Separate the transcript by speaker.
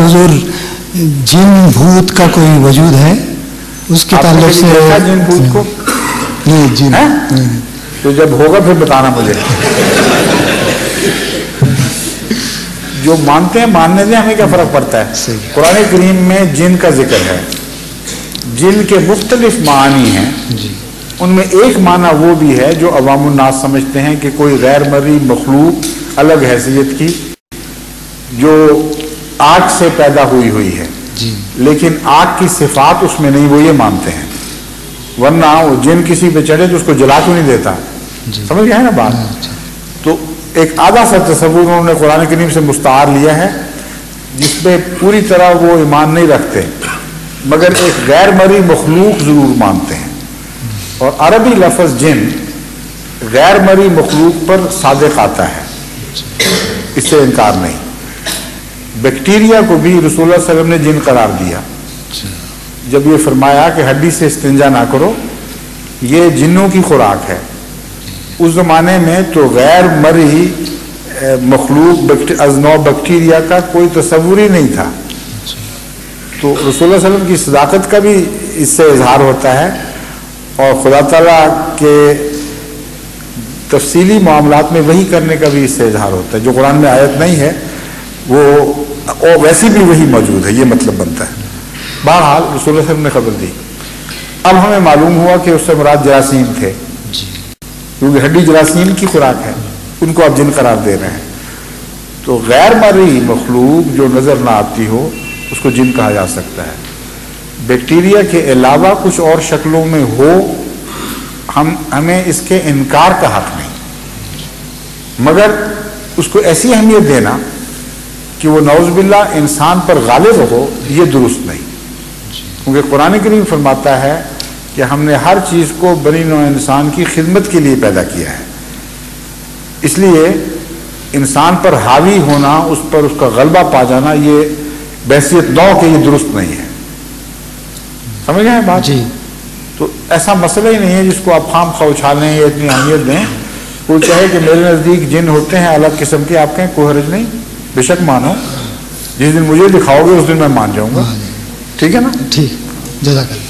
Speaker 1: حضور جن بھوت کا کوئی وجود ہے اس کے تعلق سے؟
Speaker 2: جن بھوت کو
Speaker 1: نہیں جن
Speaker 2: تو جب ہوگا پھر بتانا مجھے. جو مانتے ہیں ماننے دیں، ہمیں کیا فرق پڑتا ہے. قرآن کریم میں جن کا ذکر ہے، جن کے مختلف معنی ہیں. ان میں ایک معنی وہ بھی ہے جو عوام الناس سمجھتے ہیں کہ کوئی غیر مرئی مخلوق الگ حیثیت کی جو آگ سے پیدا ہوئی ہے، لیکن آگ کی صفات اس میں نہیں، وہ یہ مانتے ہیں. ورنہ وہ جن کسی پہ چڑھے تو اس کو جلا کیوں نہیں دیتا؟ سمجھ گئے نا بات. تو ایک آدھا سا تصور انہوں نے قرآن کریم سے مستعار لیا ہے جس پہ پوری طرح وہ ایمان نہیں رکھتے، مگر ایک غیر مرئی مخلوق ضرور مانتے ہیں. اور عربی لفظ جن غیر مرئی مخلوق پر صادق آتا ہے، اس سے انکار نہیں. بیکٹیریا کو بھی رسول اللہ صلی اللہ علیہ وسلم نے جن قرار دیا جب یہ فرمایا کہ ہڈی سے استنجا نہ کرو، یہ جنوں کی خوراک ہے. اس زمانے میں تو غیر مرئی مخلوق از نوع بیکٹیریا کا کوئی تصور ہی نہیں تھا. تو رسول اللہ صلی اللہ علیہ وسلم کی صداقت کا بھی اس سے اظہار ہوتا ہے، اور خدا تعالیٰ کے تفصیلی معاملات میں وحی کرنے کا بھی اس سے اظہار ہوتا ہے. جو قرآن میں آیت نہیں ہے وہ اور ویسی بھی وہی موجود ہے، یہ مطلب بنتا ہے. بہرحال رسول اللہ صلی اللہ علیہ وسلم نے خبر دی. اب ہمیں معلوم ہوا کہ اس سے مراد جراثیم تھے، کیونکہ ہڈی جراثیم کی خوراک ہے، ان کو آپ جن قرار دے رہے ہیں. تو غیر مرئی مخلوق جو نظر نہ آتی ہو اس کو جن کہا جا سکتا ہے. بیکٹیریا کے علاوہ کچھ اور شکلوں میں ہو، ہمیں اس کے انکار کا حق نہیں، مگر اس کو ایسی اہمیت دینا کہ وہ نعوذ باللہ انسان پر غالب ہو، یہ درست نہیں. کیونکہ قرآن کریم فرماتا ہے کہ ہم نے ہر چیز کو بنی نوع انسان کی خدمت کے لیے پیدا کیا ہے. اس لیے انسان پر حاوی ہونا، اس پر اس کا غلبہ پا جانا، یہ بحیثیت نوع کے یہ درست نہیں ہے. سمجھ گئے بات؟
Speaker 1: جی.
Speaker 2: تو ایسا مسئلہ ہی نہیں ہے جس کو آپ خام خواہ اچھالیں یا اتنی اہمیت دیں. کوئی چاہے کہ میرے نزدیک جن ہوتے ہیں الگ قسم کے، آپ کہیں کوئی حرج نہیں، بے شک مانو. جس دن مجھے دکھاؤ گے اس دن میں مان جاؤں گا. ٹھیک ہے نا؟
Speaker 1: ٹھیک. جزاک اللہ.